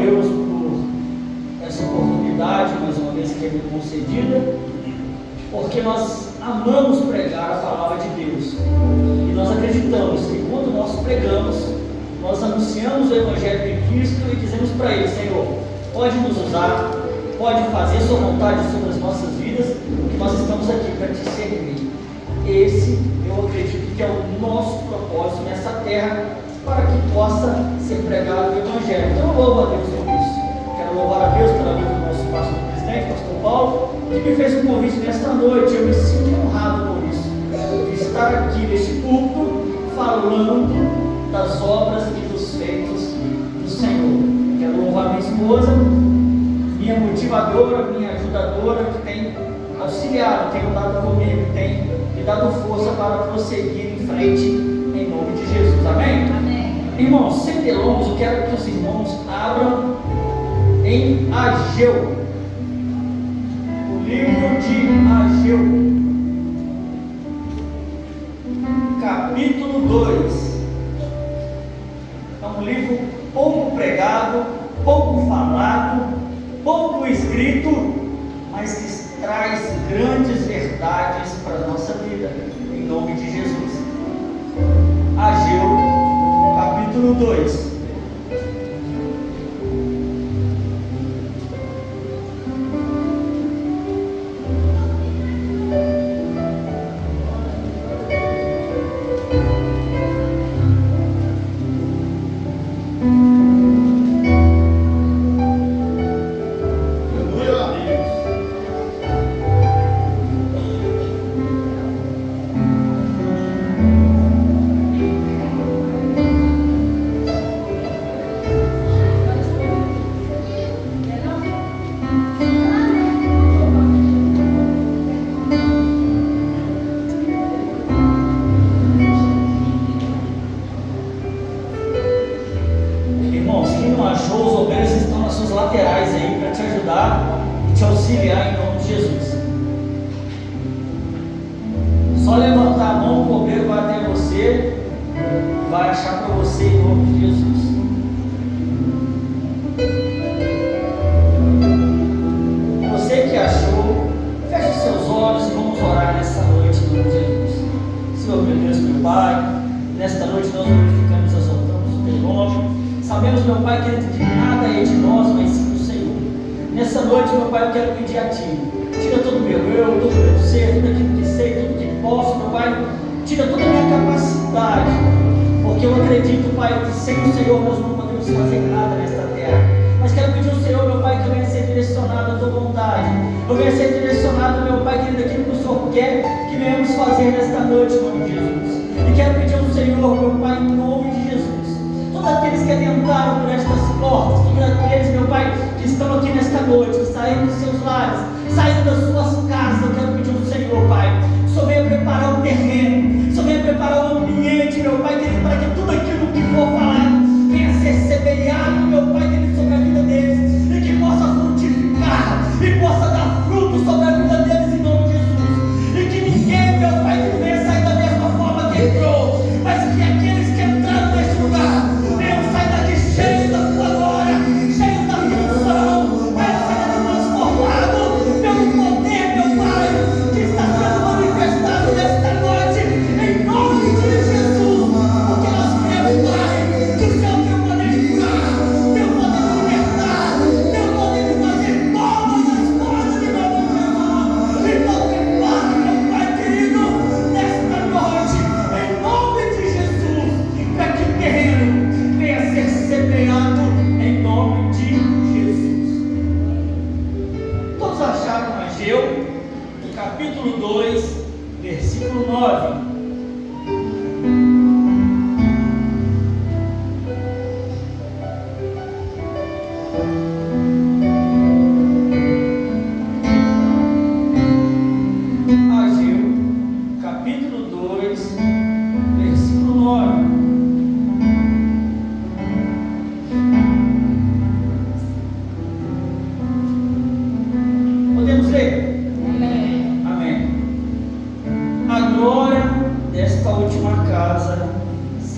Deus por essa oportunidade, mais uma vez que é me concedida, porque nós amamos pregar a palavra de Deus e nós acreditamos que quando nós pregamos, nós anunciamos o Evangelho de Cristo e dizemos para Ele: Senhor, pode nos usar, pode fazer sua vontade sobre as nossas vidas, que nós estamos aqui para te servir. Esse, eu acredito que é o nosso propósito nessa terra, para que possa ser pregado o Evangelho. Então eu louvo a Deus por isso. Quero louvar a Deus pela vida do nosso pastor presidente, pastor Paulo, que me fez um convite nesta noite. Eu me sinto honrado por isso, de estar aqui neste púlpito, falando das obras e dos feitos do Senhor. Quero louvar minha esposa, minha motivadora, minha ajudadora, que tem auxiliado, tem andado comigo, tem me dado força para prosseguir em frente, em nome de Jesus. Amém? Amém. Irmãos, sem delongas, eu quero que os irmãos abram em Ageu, o livro de Ageu, capítulo 2. É um livro pouco pregado, pouco falado, pouco escrito, mas que traz grandes verdades para a nossa vida, em nome de Jesus. Ageu, capítulo 2.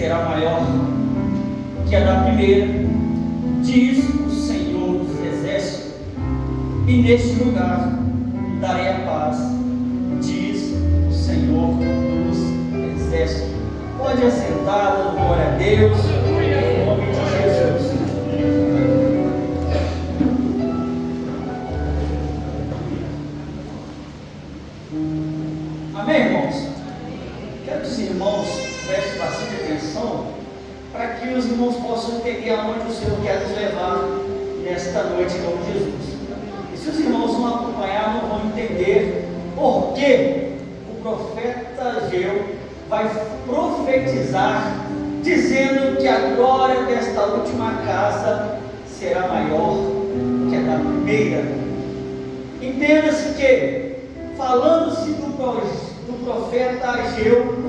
será maior que a da primeira, diz o Senhor. neste lugar lhe darei a paz, diz o Senhor dos Exércitos. Pode assentar, dando glória a Deus, em nome de Jesus. Amém, irmãos? Quero que os irmãos prestem bastante atenção para que os irmãos possam entender aonde o Senhor quer nos levar nesta noite, em nome de Jesus. E se os irmãos não acompanhar, não vão entender por que o profeta Ageu vai profetizar, dizendo que a glória desta última casa será maior que a da primeira. Entenda-se que, falando-se do profeta Ageu,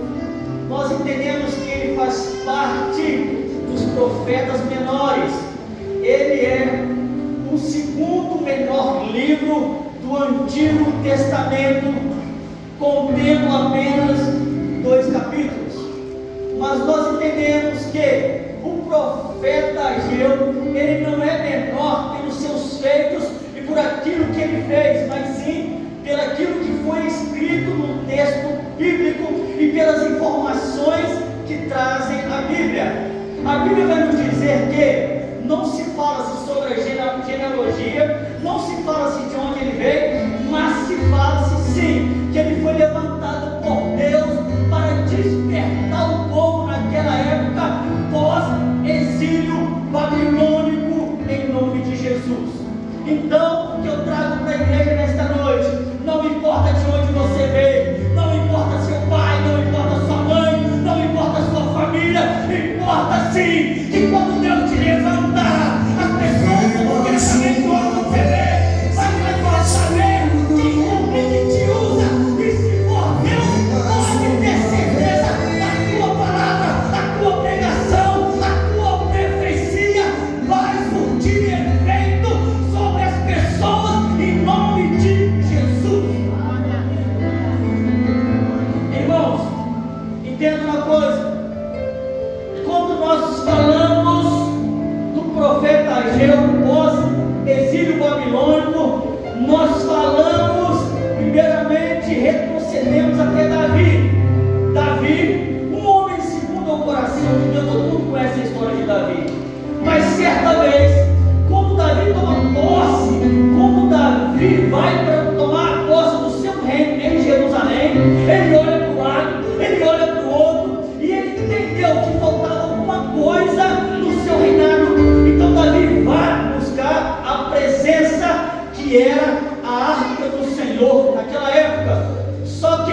nós entendemos que ele faz parte dos profetas menores. Ele é o segundo menor livro do Antigo Testamento, contendo apenas 2 capítulos. Mas nós entendemos que o profeta Ageu, ele não é menor pelos seus feitos e por aquilo que ele fez, mas sim pelo aquilo que foi escrito no texto bíblico e pelas informações que trazem a Bíblia. A Bíblia vai nos dizer que não se fala-se sobre a genealogia, não se fala-se de onde ele veio, mas se fala-se sim que ele foi levantado por Deus para despertar o povo naquela época pós-exílio babilônico, em nome de Jesus. Então, o que eu trago para a igreja nesta noite, não importa de onde você veio, não importa seu pai, não importa sua mãe, não importa sua família, importa sim que quando Deus te levantar, as pessoas vão querer saber de onde você veio, mas vai querer saber que te usa, e se for Deus, pode ter certeza, a tua palavra, a tua pregação, a tua profecia vai surtir efeito sobre as pessoas, em nome de Jesus. Irmãos, entenda uma coisa: quando nós falamos do profeta Ageu pós-exílio babilônico, nós falamos, primeiramente, retrocedemos até Davi. Davi, um homem segundo o coração de Deus. Todo mundo conhece a história de Davi, mas certa vez, quando Davi toma posse, quando Davi vai para tomar posse do seu reino em Jerusalém, ele olha para o lado, ele olha para o outro, e ele entendeu que faltava alguma coisa no seu reinado. Então Davi vai buscar a presença que era a arca do Senhor naquela época. Só que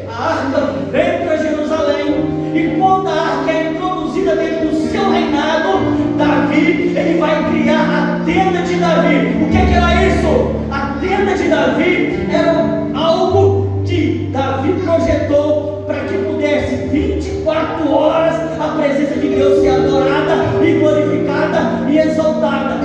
a arca vem para Jerusalém, e quando a arca é introduzida dentro do seu reinado, Davi, ele vai criar a tenda de Davi. O que era isso? A tenda de Davi era algo que Davi projetou para que pudesse 24 horas a presença de Deus ser adorada e glorificada e exaltada.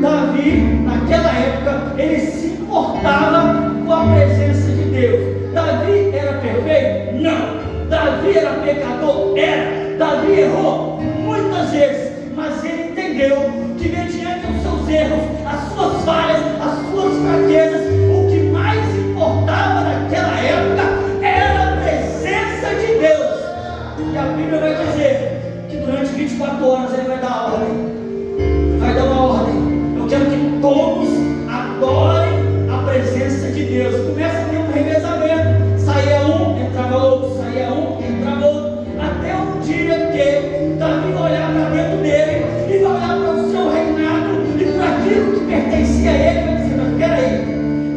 Davi, naquela época, ele se importava com a presença de Deus. Davi era perfeito? Não. Davi era pecador? Era. Davi errou muitas vezes, mas ele entendeu que mediante os seus erros, as suas falhas, as suas fraquezas, o que mais importava naquela época era a presença de Deus. E a Bíblia vai dizer que durante 24 horas ele vai dar ordem. Vai dar uma ordem: eu quero que todos adorem a presença de Deus. Começa a ter um revezamento. Saía um, entrava outro, saía um, entrava outro, até um dia que Davi vai olhar para dentro dele e vai olhar para o seu reinado e para aquilo que pertencia a ele e vai dizer: mas peraí,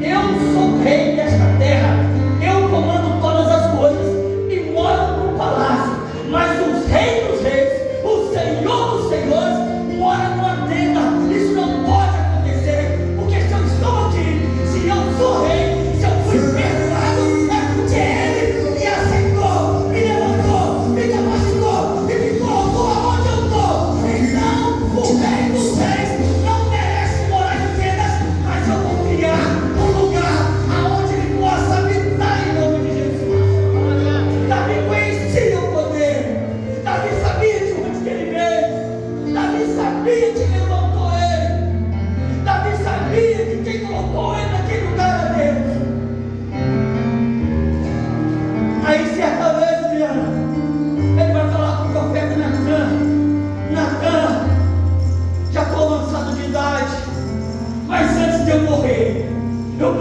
eu sou rei desta terra, eu comando todas as coisas e moro no palácio, mas os reis dos reis, o Senhor dos senhores, mora numa tenda. Isso não pode acontecer, porque se eu estou aqui, se eu sou rei, se eu fui perdoado, é porque ele me aceitou, me levantou, me capacitou e me colocou aonde eu estou. Então, o rei dos reis não merece morar em tendas, mas eu vou criar um lugar aonde ele possa habitar em nome de Jesus. Davi conhecia o poder, Davi sabia de onde ele veio, Davi sabia que levantou ele, Davi sabia que quem colocou ele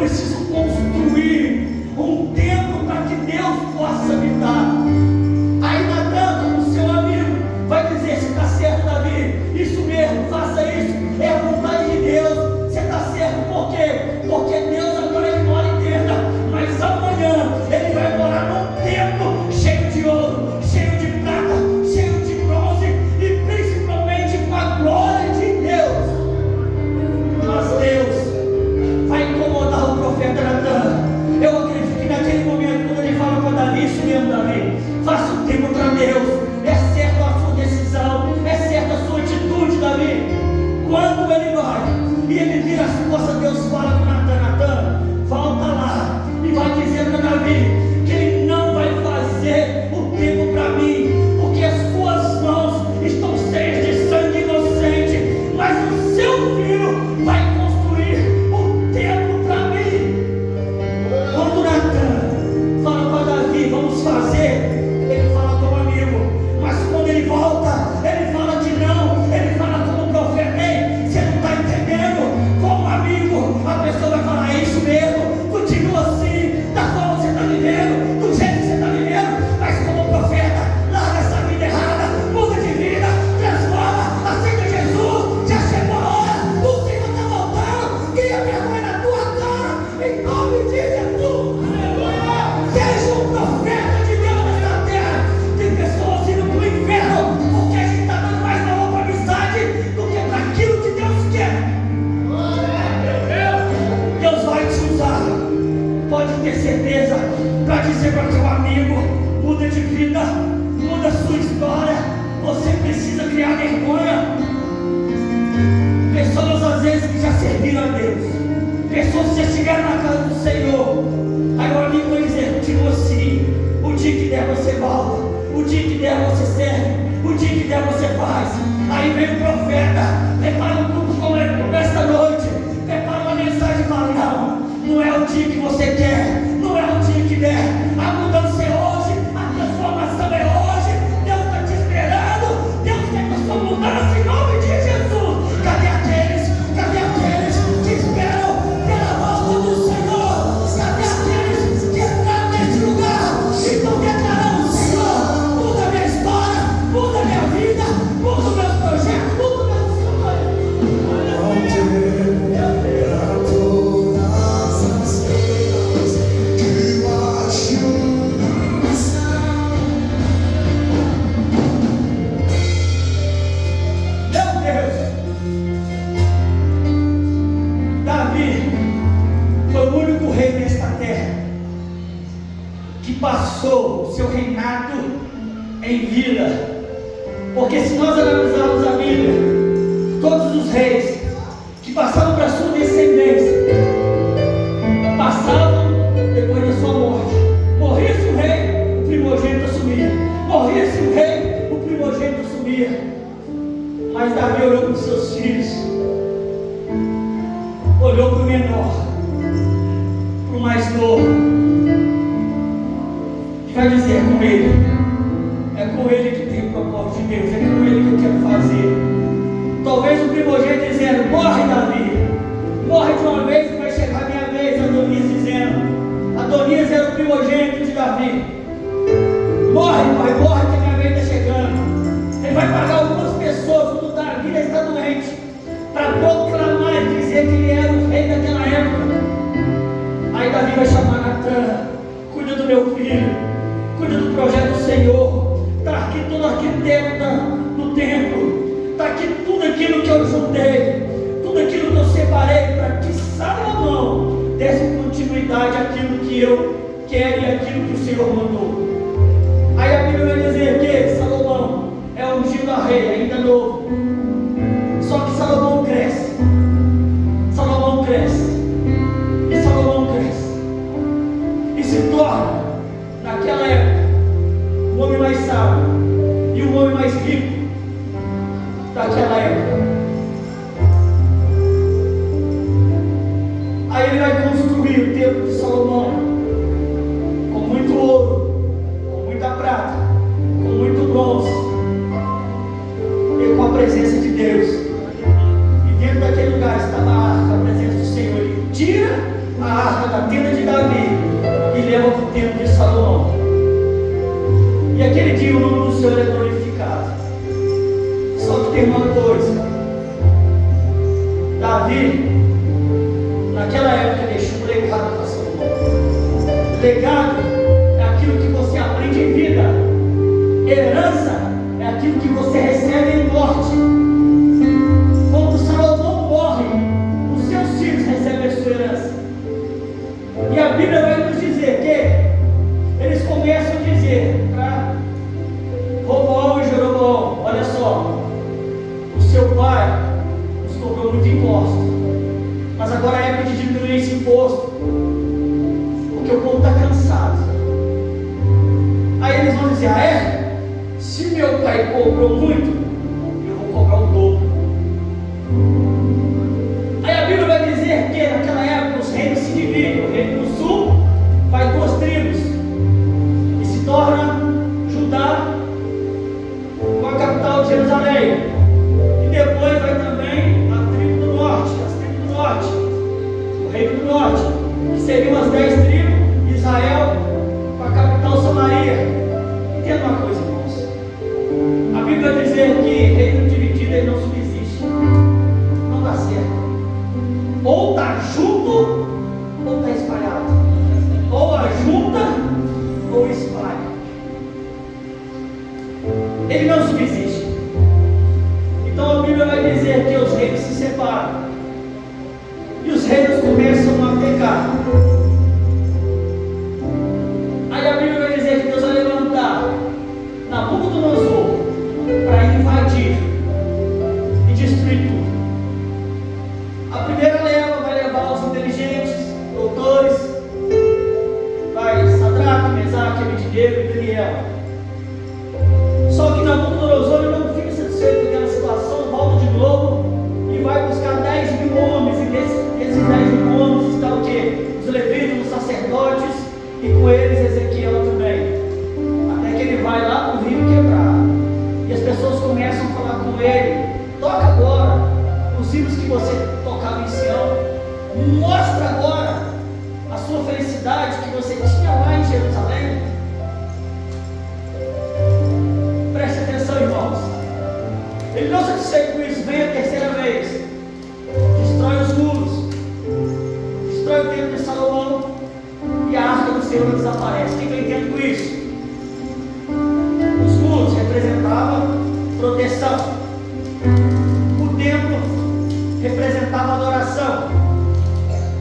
preciso construir um templo para que Deus possa habitar. Aí Natan, como seu amigo, vai dizer: se está certo, Davi, isso mesmo, faça isso, é a vontade de Deus. Você está certo, por quê? Porque Deus agora ele mora em tenda, mas amanhã ele vai morar num templo cheio de ouro, cheio de prata, cheio de bronze e principalmente com a glória de Deus. Mas Deus vai incomodar o profeta Natan. Eu acredito que naquele momento, quando ele fala com Davi, isso mesmo, Davi, faça um tempo para Deus. É certa a sua decisão, é certa a sua atitude, Davi. Quando ele vai e ele vira as costas, Deus fala com Natan: Natan, volta lá e vai dizer para Davi que ele não vai fazer o tempo para mim, porque as suas mãos estão cheias de sangue inocente, mas o seu filho vai construir o templo para mim. Quando Natan fala para Davi: vamos fazer, ele fala como amigo, mas quando ele volta, ele fala que não, ele fala como profeta. Ei, você não está entendendo? Como amigo, a pessoa vai falar: é isso mesmo, continua assim, da forma que você está vivendo, do jeito que você está vivendo. Mas como profeta, larga essa vida errada, muda de vida, transforma, aceita Jesus, já chegou a hora, o Senhor está voltando, cria vergonha na tua cara, em nome de Jesus. Aleluia! Seja um profeta de Deus nessa terra. Tem pessoas indo para o inferno porque a gente está dando mais valor para a amizade do que para aquilo que Deus quer. Deus vai te usar, pode ter certeza, para dizer para teu amigo: muda de vida, muda a sua história. Você precisa criar vergonha. Pessoas às vezes que já serviram a Deus, pessoas que já chegaram na casa do Senhor, aí o amigo vai dizer: continua assim, o dia que der você volta, o dia que der você serve, o dia que der você faz. Aí vem o profeta, prepara um culto como esta noite, prepara uma mensagem e fala: não é o dia que você quer, não é o dia que der, a mudança é hoje, a transformação é hoje, Deus está te esperando, Deus quer que a sua mudança em nome de Jesus. Cadê aqueles que esperam pela volta do Senhor? Cadê aqueles que entraram neste lugar e estão declarando: Senhor, muda minha história, muda minha vida, muda o meu projeto, muda o meu sonho. Passou o seu reinado em vida, porque se nós analisarmos a Bíblia, todos os reis que passaram para a sua descendência passavam depois da sua morte. Morria-se o rei, o primogênito assumia. Morria-se o rei, o primogênito assumia. Mas Davi olhou para os seus filhos, olhou para o menor, para o mais novo, vai dizer: é com ele que tem o propósito de Deus, é com ele que eu quero fazer. Talvez o primogênito dizendo: morre, Davi, morre de uma vez que vai chegar a minha vez. Adonias dizendo: Adonias era o primogênito de Davi: morre, pai, morre que a minha vez está chegando. Ele vai pagar algumas pessoas quando Davi está doente, para proclamar e dizer que ele era o rei daquela época. Aí Davi vai chamar Natan: cuida do meu filho, cuida do projeto do Senhor. Está aqui todo arquiteto do templo, está aqui tudo aquilo que eu juntei, tudo aquilo que eu separei, para que Salomão desse continuidade àquilo que eu quero e àquilo que o Senhor mandou. Aí a Bíblia vai dizer que Salomão é ungido a rei, ainda novo. Só que Salomão cresce, Salomão cresce, e Salomão cresce, e se torna, naquela época, o homem mais sábio e o homem mais rico daquela época. Aí ele vai construir o templo de Salomão com muito ouro, com muita prata, com muito bronze e com a presença de Deus. E dentro daquele lugar estava a arca, a presença do Senhor. Ele tira a arca afirma uma coisa: Davi, naquela época, deixou um legado para Salomão. Legado é aquilo que você aprende em vida, herança é aquilo que você recebe em morte. Quando Salomão morre, os seus filhos recebem a sua herança. E a Bíblia vai nos dizer que eles começam a dizer para Roboão e Jeroboão: olha só, o seu pai nos cobrou muito imposto, mas agora é época de diminuir esse imposto, porque o povo está cansado. Aí eles vão dizer: ah, é? Se meu pai cobrou muito, eu vou cobrar o dobro. Aí a Bíblia vai dizer que naquela época os reinos se dividem. O reino do sul vai 2 tribos e se torna Judá, com a capital de Jerusalém. E depois vai também a tribo do norte, as tribos do norte, o reino do norte, que seriam as 10 tribos, Israel, com a capital Samaria. Entenda uma coisa, irmãos: a Bíblia vai dizer que reino dividido ele não subsiste, não dá certo. Ou está junto, ou está espalhado. Ou ajunta, ou espalha. Ele não subsiste. Então a Bíblia vai dizer que os reinos se separam e os reinos começam a pecar. Aí a Bíblia vai dizer que Deus vai levantar Nabucodonosor para invadir e destruir tudo. A primeira leva vai levar os inteligentes, doutores, vai Sadraque, Mesaque, Abednego e Daniel. Só que Nabucodonosor não fica satisfeito com aquela situação, volta de novo e vai buscar 10 mil homens. E desses 10 mil homens está o quê? Os levitas, os sacerdotes, e com eles Ezequiel também. Até que ele vai lá no Rio Quebrado e as pessoas começam a falar com ele: toca agora os hinos que você tocava em Sião, mostra agora a sua felicidade que você tinha lá em Jerusalém. Preste atenção, irmãos. Ele não satisfeito com isso, vem a terceira vez, destrói os muros, destrói o templo de Salomão e a arca do Senhor desaparece. O que eu entendo com isso? Os muros representavam proteção, o templo representava adoração,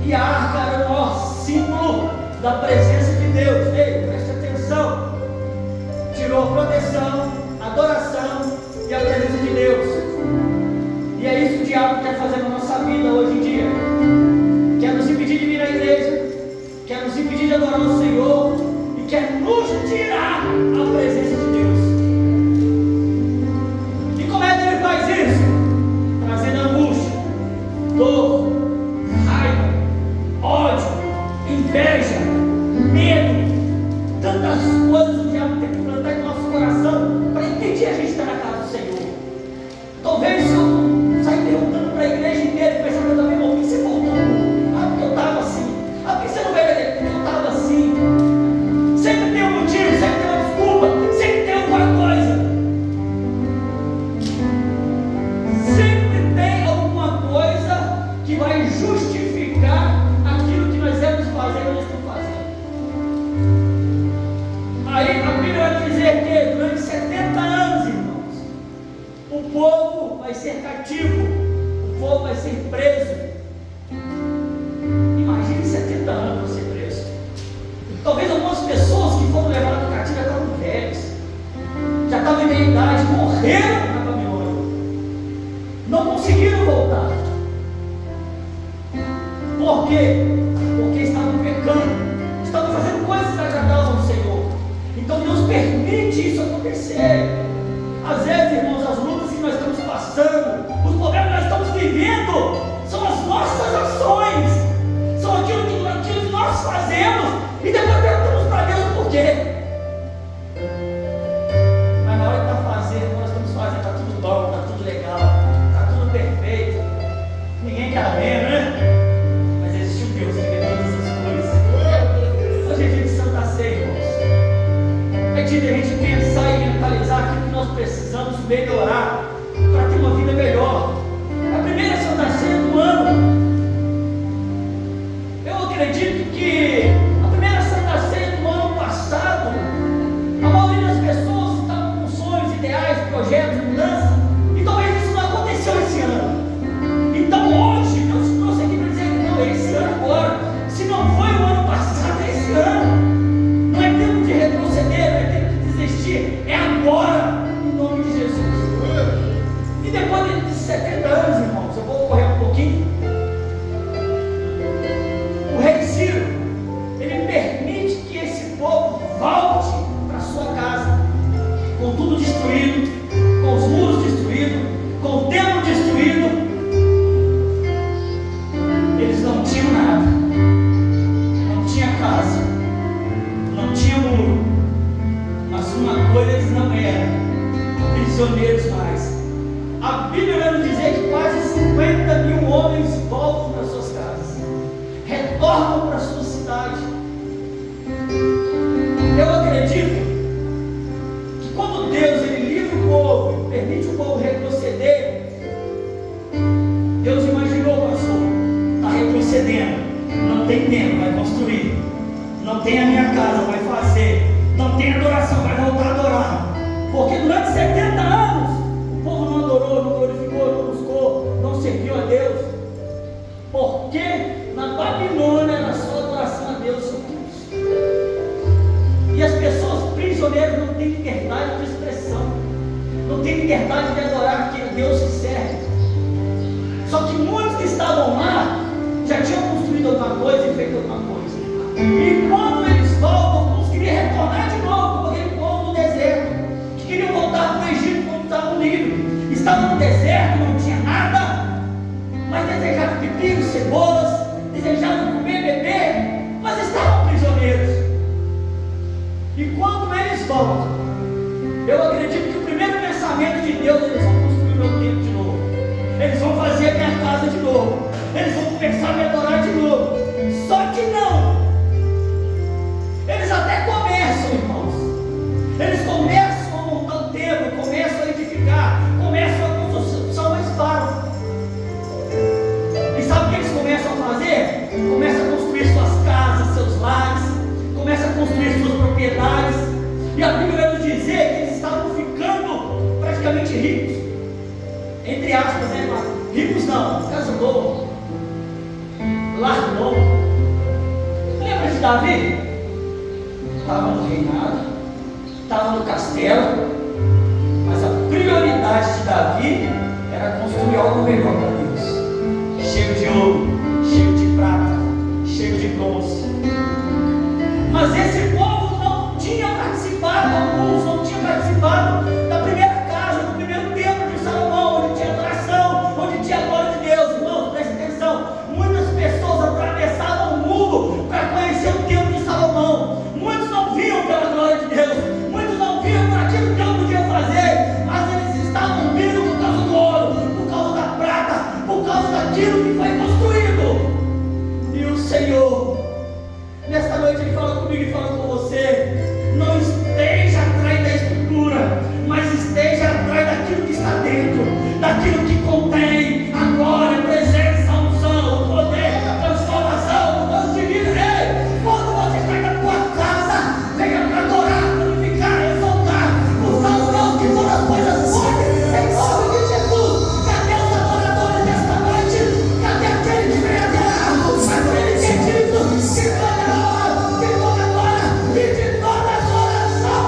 e a arca era o maior símbolo da presença de Deus. Ei, preste atenção: tirou a proteção, a adoração e a presença de Deus. E é isso que o diabo quer fazer na nossa vida hoje em dia. Quer nos impedir de vir à igreja, quer nos impedir de adorar o Senhor e quer nos tirar a presença de Deus. E como é que ele faz isso? Trazendo angústia, dor, raiva, ódio, inveja, medo, tantas coisas o diabo tem que plantar em nosso coração para impedir a gente estar na casa do Senhor. Talvez se eu sair perguntando para a igreja inteira e pensando também: por que você voltou? Ah, porque eu estava assim. Ah, por que você não veio aqui? Porque eu estava assim. Sempre tem um motivo, sempre tem uma desculpa, sempre tem alguma coisa. Sempre tem alguma coisa que vai justificar aquilo que nós devemos fazer e não estamos fazendo. Aí a Bíblia vai dizer que durante 70 anos, irmãos, o povo vai ser cativo, o povo vai ser preso. Imagine 70 anos você preso. Talvez algumas pessoas que foram levadas cativo já estavam velhas, já estavam em meia idade, morreram na Babilônia, não conseguiram voltar. Por quê? Porque estavam pecando, estavam fazendo coisas que agradavam ao Senhor. Então Deus permite isso acontecer. Às vezes, irmãos, as lutas que nós estamos passando, os problemas que nós estamos vivendo, são as nossas ações, são aquilo que nós fazemos e depois perguntamos para Deus o porquê. Mas na hora que está fazendo, nós estamos fazendo, está tudo bom, está tudo legal, está tudo perfeito, ninguém está vendo, né? Mas existe um Deus que vê todas as coisas. Hoje é dia de Santa Ceia, irmãos. É dia de a gente pensar e mentalizar aquilo que nós precisamos melhorar para ter uma vida melhor. A primeira Santa Ceia do ano. Eu acredito que a primeira Santa Ceia do ano passado, a maioria das pessoas estavam com sonhos, ideais, projetos, mudanças, e talvez isso não aconteceu esse ano. Então hoje Deus te trouxe aqui para dizer que não, é esse ano agora. Se não foi o ano passado, é esse ano. Não é tempo de retroceder, não é tempo de desistir, é agora, em nome de Jesus. E depois de 70 anos, irmãos, eu vou correr um pouquinho. O rei Ciro, ele permite que esse povo volte para sua casa, com tudo destruído, com os muros destruídos, com o templo destruído. Eles não tinham nada, não tinha casa, não tinha muro, mas uma coisa eles não eram, prisioneiros mais. A Bíblia vai nos dizer que quase 50 mil homens voltam para suas casas, retornam para sua cidade. Eu acredito que quando Deus ele livra o povo, permite o povo retroceder, Deus imaginou, pastor, está retrocedendo, não tem tempo, vai construir, não tem a minha casa, vai fazer, não tem adoração, vai voltar a adorar, porque durante 70 anos o povo não adorou, não glorificou, não buscou, não serviu a Deus, porque na Babilônia era só adoração a Deus, e as pessoas prisioneiras não têm liberdade de expressão, não têm liberdade de adorar que é Deus que serve. Só que muitos que estavam lá já tinham construído alguma coisa e feito alguma coisa, e quando eles voltam, alguns queriam retornar de novo, como aquele povo do deserto, que queriam voltar para o Egito quando estavam livres, estavam no deserto, não tinha nada, mas desejavam pepinos, cebolas, desejavam comer, beber, mas estavam prisioneiros. E quando eles voltam, eu acredito que o primeiro pensamento de Deus, eles vão construir o meu templo de novo, eles vão fazer a minha casa de novo, eles vão começar a me adorar de novo. Só que não, eles até começam, irmãos, eles começam a montar o templo, começam a edificar, começam a construção, mas param. E sabe o que eles começam a fazer? Começam a construir suas casas, seus lares, começam a construir suas propriedades, e a Bíblia vai nos dizer que eles estavam ficando praticamente ricos, entre aspas, né, irmão? Ricos não, casa boa, lar bom. Lembra de Davi? Estava no reinado, estava no castelo, mas a prioridade de Davi era construir algo melhor para Deus, cheio de ouro, cheio de prata, cheio de bronze. Mas esse povo não tinha participado, alguns não tinham participado da primeira casa, do primeiro templo de Salomão, onde tinha adoração, onde tinha a glória de Deus. Irmãos, preste atenção, muitas pessoas atravessavam o muro para conhecer o templo de Salomão. Muitos não viam pela glória de Deus, muitos não viam por aquilo que Deus podia fazer, mas eles estavam vindo por causa do ouro, por causa da prata, por causa daquilo que foi construído. E o Senhor, nesta noite, Ele fala comigo e fala com você: não esteja atrás da estrutura, mas esteja atrás daquilo que está dentro, daquilo que contém a glória, a presença, a unção, o poder, a transformação, o Deus divino. Ei, quando você sai da tua casa, venha para adorar, glorificar, exaltar, usar o Deus que todas as coisas podem, em nome de Jesus. Cadê os adoradores desta noite? Cadê aquele que vem adorar? Aquele que é digno, que toda honra, que toda glória e de toda adoração.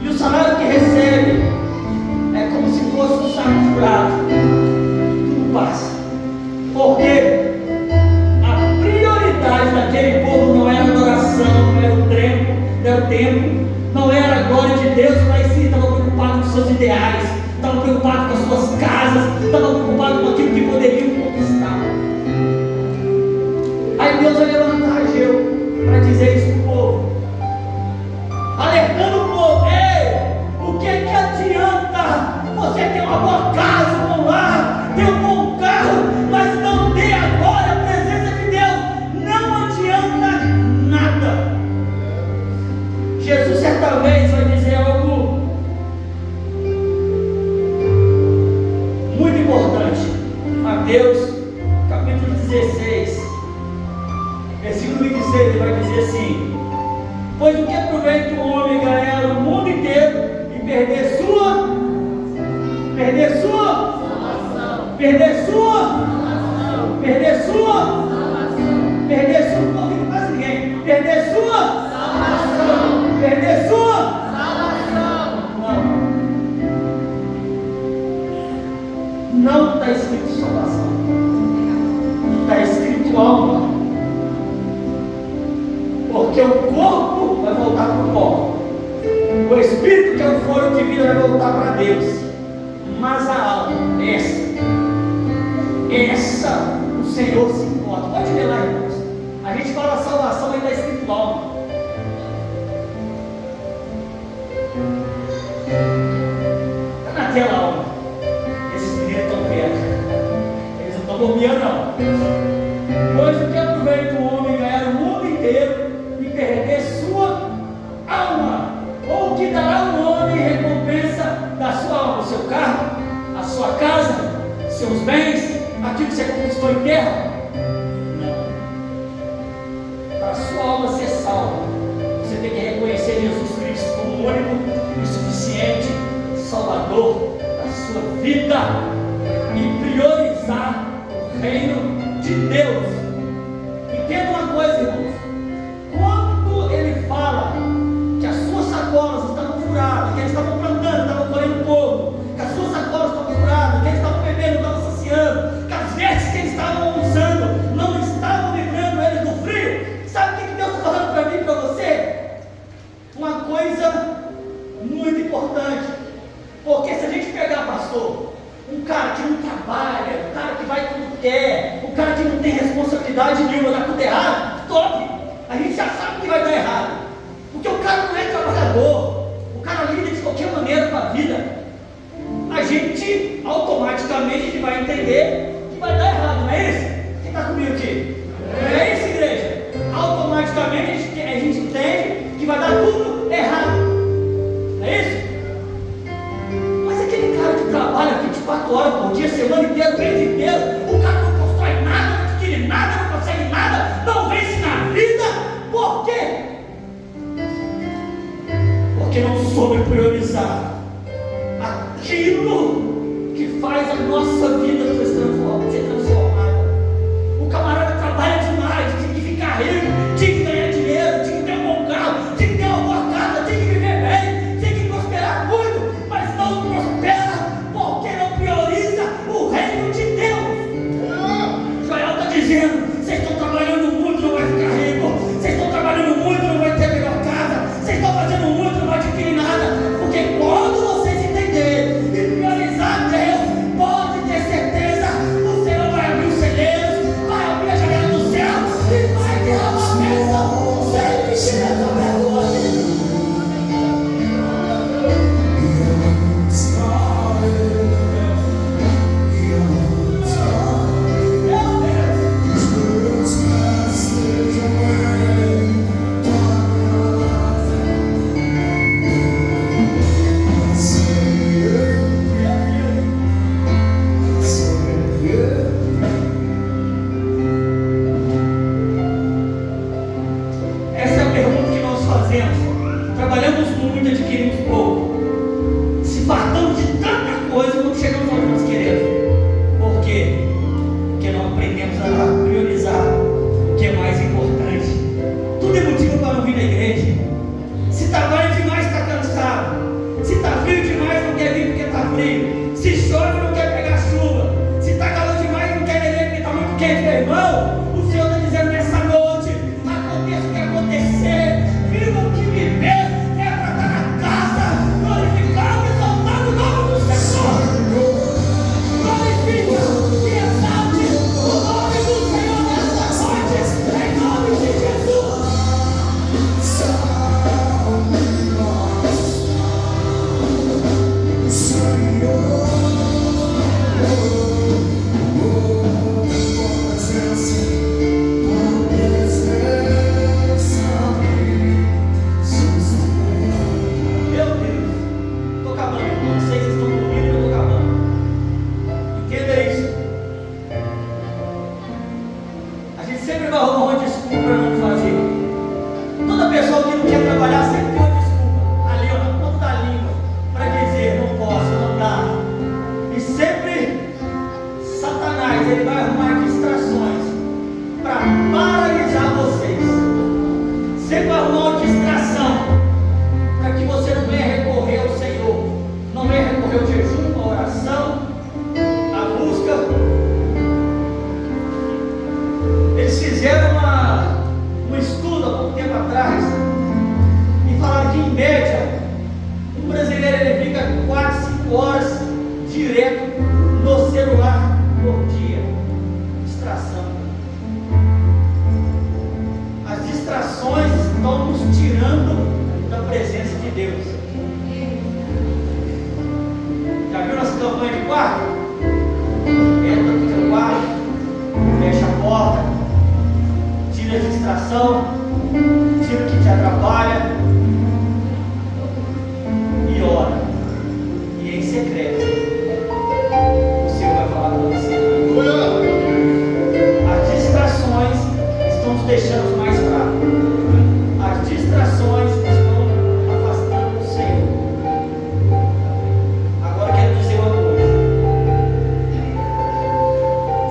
E o salário que recebe é como se fosse um saco furado. Tudo passa. Porque a prioridade daquele povo não era a adoração, não era o tempo, não era a glória de Deus, mas sim estava preocupado com seus ideais, estava preocupado com as suas casas, estava preocupado com aquilo que poderiam conquistar. Aí Deus vai levantar Ageu para dizer isso para o povo, alertando o povo: ei, o que adianta você ter uma boa casa, um bom lar, ter um bom carro, mas não ter a glória, a presença de Deus? Não adianta nada. Jesus certa vez vai dizer algo muito importante. Mateus capítulo 16, versículo 26, ele vai dizer assim: pois o que aproveita o homem ganhar o mundo inteiro e perder sua não ouvindo quase ninguém, perder sua não está escrito salvação, está escrito alma, porque o corpo vai voltar para o pó, o espírito, que é o fôlego de vida, vai voltar para Deus, mas a alma, essa o Senhor se importa. Pode ler lá, irmãos. A gente fala salvação, mas está escrito alma. Está na tela alma. Esses meninos estão perto, eles não estão dormindo não. Pois o que aproveita o homem ganhar o mundo inteiro e perder sua alma? Ou o que dará o homem recompensa da sua alma? O seu carro, a sua casa, seus bens, aquilo que você conquistou em terra? Não. Para a sua alma ser salva, você tem que reconhecer Jesus Cristo como o único e suficiente Salvador da sua vida e priorizar o reino de Deus. Entenda uma coisa, irmãos: quando ele fala que as suas sacolas estavam furadas, que eles estavam plantando, estavam colhendo pouco, que as suas sacolas estavam furadas, que eles estavam bebendo, estavam saciando, que as vestes que eles estavam usando não estavam livrando eles do frio, sabe o que Deus está falando para mim e para você? Uma coisa muito importante. Porque se a gente pegar, pastor, um cara que não trabalha, um cara que vai quando quer, um cara que não tem responsabilidade nenhuma, dá tudo errado, top! A gente já sabe que vai dar errado, porque o cara não é trabalhador, o cara lida de qualquer maneira com a vida. A gente automaticamente vai entender que vai dar errado, não é isso? Quem está comigo aqui? Não é isso, igreja? Automaticamente a gente entende que vai dar tudo errado, não é isso? Mas aquele cara que trabalha 24 horas por dia, semana inteira, o mês inteiro, o cara não constrói nada, não adquire nada, não consegue nada, não vence na vida. Por quê? Porque não soube priorizar aquilo que faz a nossa vida ser transformada. O camarada trabalha demais, tinha que ficar rico, tinha que ganhar dinheiro, tinha que ter um bom carro, tinha que ter uma boa casa, tinha que viver bem, tinha que prosperar muito, mas não prospera porque não prioriza o reino de Deus. Joel está dizendo: vocês estão trabalhando muito, não vai ficar rico, vocês estão trabalhando muito, não vai ter melhor casa, vocês estão fazendo muito, não vai adquirir nada, porque quando vocês entenderem e priorizar Deus, pode ter certeza, o Senhor vai abrir os celeiros, vai abrir a janela do céu e vai derramar fica 4, 5 horas direto no celular por dia. Distração. As distrações estão nos tirando da presença de Deus. Já viu nossa campanha de quarto? Entra no teu quarto, fecha a porta, tira a distração, tira o que te atrapalha e ora. E em secreto o Senhor vai falar com você. As distrações estão nos deixando mais fracos. As distrações estão afastando o Senhor. Agora eu quero dizer uma coisa.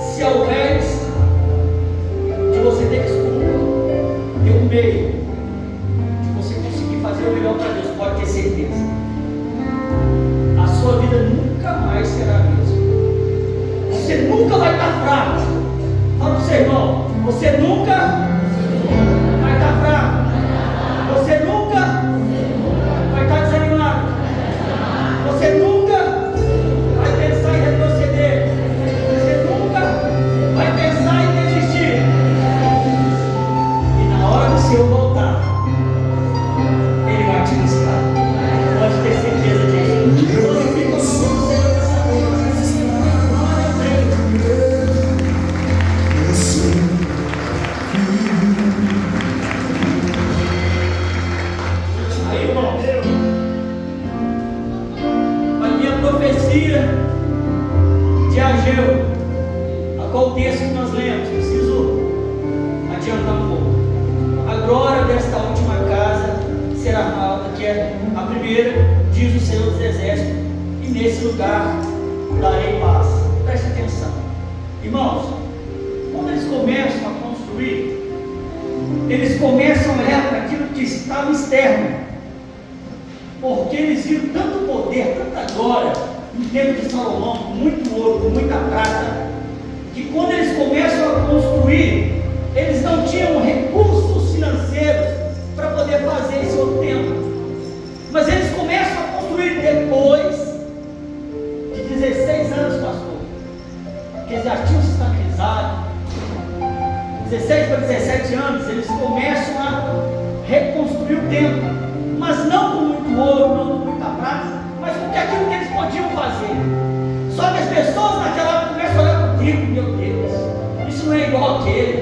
Se ao invés de você ter desculpa, ter um meio de você conseguir fazer o melhor para Deus, pode ter certeza, a sua vida nunca mais será a mesma. Você nunca vai estar fraco. Fala para o seu irmão, você nunca vai estar fraco. Você nunca vai estar desanimado. Você nunca vai pensar em retroceder. Você nunca vai pensar em desistir. E na hora do Senhor voltar, Ele vai te buscar. Pode ter certeza disso. Glorifica o nome do Senhor nessa noite. Aí, irmão, vai vir a profecia de Ageu, a qual o texto que nós lemos. Preciso adiantar um pouco. A glória desta última casa será armada, que é a primeira, diz o Senhor dos Exércitos, e nesse lugar darei paz. Preste atenção, irmãos. Quando eles começam a construir, eles começam a olhar para aquilo que estava externo, porque eles viram tanto poder, tanta glória no tempo de Salomão, com muito ouro, com muita prata, que quando eles começam a construir, eles não tinham recursos financeiros para poder fazer esse outro templo. Mas eles começam a construir depois de 16 anos, pastor, porque eles já tinham se estabilizado. 16 para 17 anos, eles começam a reconstruir o templo, mas não com muito ouro, não com muita prata, mas com aquilo que eles podiam fazer. Só que as pessoas naquela época começam a olhar para o templo, meu Deus, isso não é igual àquele,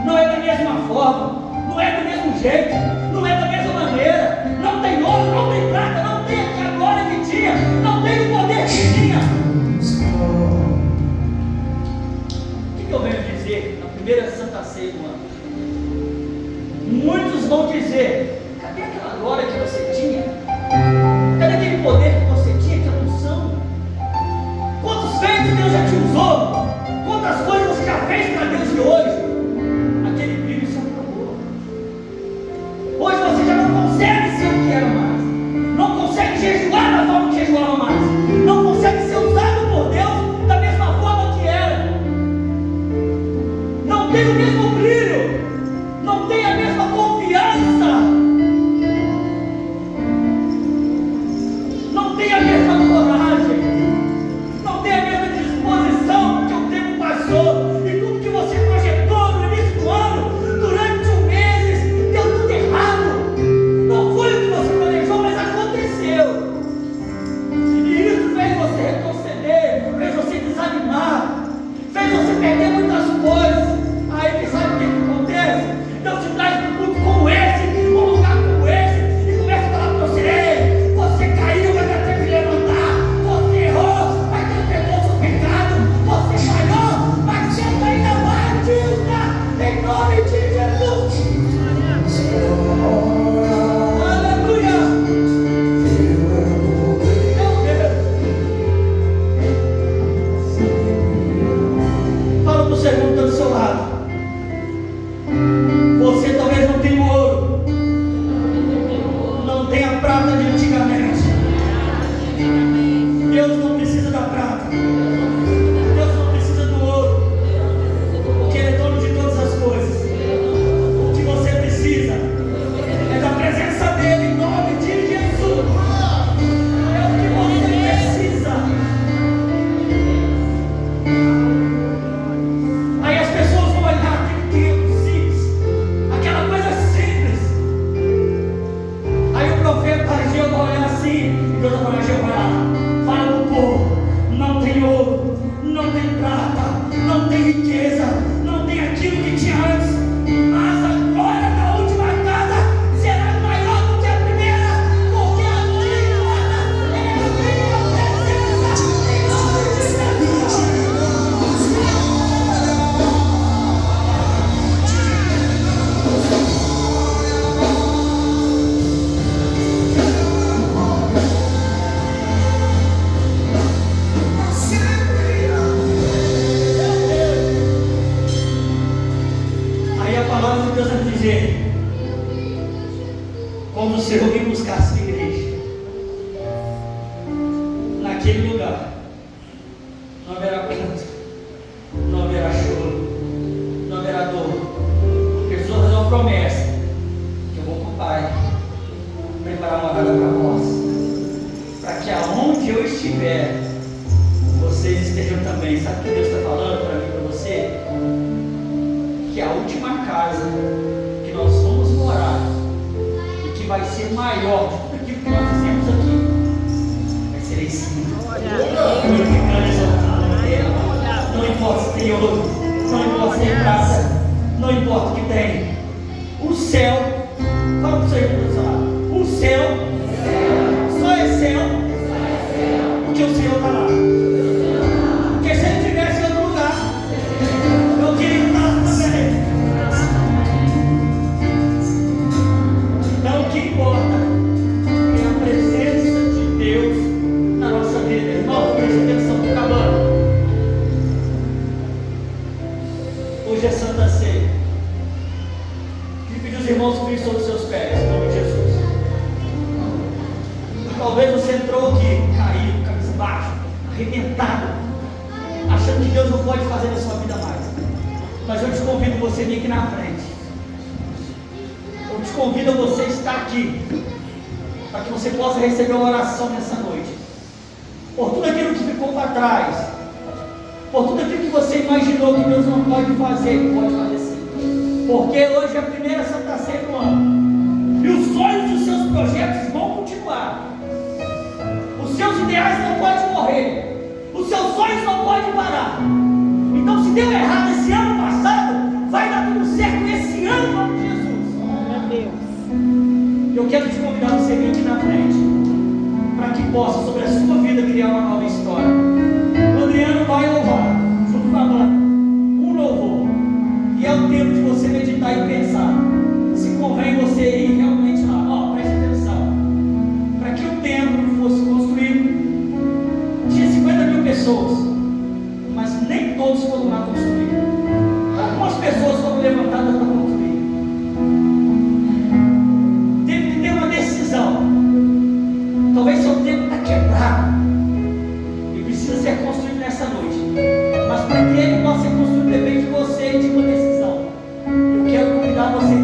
não é da mesma forma, não é do mesmo jeito, não é da mesma maneira, não tem ouro, não tem prata, não tem a glória que tinha, não tem o poder que tinha. O que eu venho dizer na primeira Santa Ceia do ano? Muitos vão dizer: cadê aquela glória que você tinha? Cadê aquele poder que você tinha, aquela unção? Quantos feitos Deus já te usou? Quantas coisas você já fez para Deus e hoje? Aquele brilho se acabou. Hoje você já não consegue ser o que era mais. Não consegue jejuar da forma que jejuava mais. Não consegue ser usado por Deus da mesma forma que era. Não tem o mesmo brilho. Não tem a mesma confiança. Não tem a mesma coragem. Não tem a mesma disposição que o tempo passou. E tudo que você projetou no início do ano, durante um mês, deu tudo errado. Não foi o que você planejou, mas aconteceu. E assim. E Deus vai falar: Jeová, vai lá, fala para o povo: não tem ouro, não tem prata, não tem riqueza, não tem aquilo que tinha antes, mas a glória da última casa será maior do que a primeira, porque a minha é a minha presença. Aí a palavra de Deus vai dizer: quando o Senhor vir buscar a sua igreja, naquele lugar não haverá canto, não haverá choro, não haverá dor. Jesus vai fazer uma promessa: que eu vou com o Pai preparar uma morada para vós, para que aonde eu estiver, vocês estejam também. Sabe o que Deus está falando para mim e para você? Que a última casa que nós vamos morar, e que vai ser maior de tudo aquilo que nós fizemos aqui, vai ser em cima. Glorificando e exaltando Ele. Não importa se tem ouro, não importa se tem prata, não importa o que tem. O céu, fala para o Senhor, professor, o céu só é céu porque o Senhor está lá. Porque se Ele estivesse em outro lugar, eu queria estar lá também. Então o que importa é a presença de Deus na nossa vida. Irmão, preste atenção, estou acabando. Hoje é Santa Ceia. Queria pedir os irmãos que virem sobre os seus pés, em nome de Jesus. Talvez você entrou aqui caído, cabeça baixa, arrebentado, achando que Deus não pode fazer na sua vida mais. Mas eu te convido você a vir aqui na frente. Eu te convido a você estar aqui, para que você possa receber uma oração nessa noite. Por tudo aquilo que ficou para trás, por tudo aquilo que você imaginou que Deus não pode fazer, Ele pode fazer sim. Porque hoje é a primeira Santa Ceia do ano. E os sonhos dos seus projetos vão continuar. Os seus ideais não podem morrer. Os seus sonhos não podem parar. Então, se deu errado esse ano passado, vai dar tudo certo esse ano, em nome de Jesus. Meu Deus. Eu quero te convidar a você vir aqui na frente, para que possa, sobre a sua vida, criar uma nova história. O Adriano vai louvar, junto com a banda, um louvor. E é o tempo de você meditar e pensar se convém você ir realmente lá. Ó, preste atenção. Para que o templo fosse construído, tinha 50.000 pessoas, mas nem todos foram lá construir. Algumas pessoas foram levantadas para construir. Teve que ter uma decisão. Talvez seu tempo está quebrado e precisa ser construído nessa noite. Mas para que ele possa ser construído, depende de você e de uma decisão. Eu quero convidar você a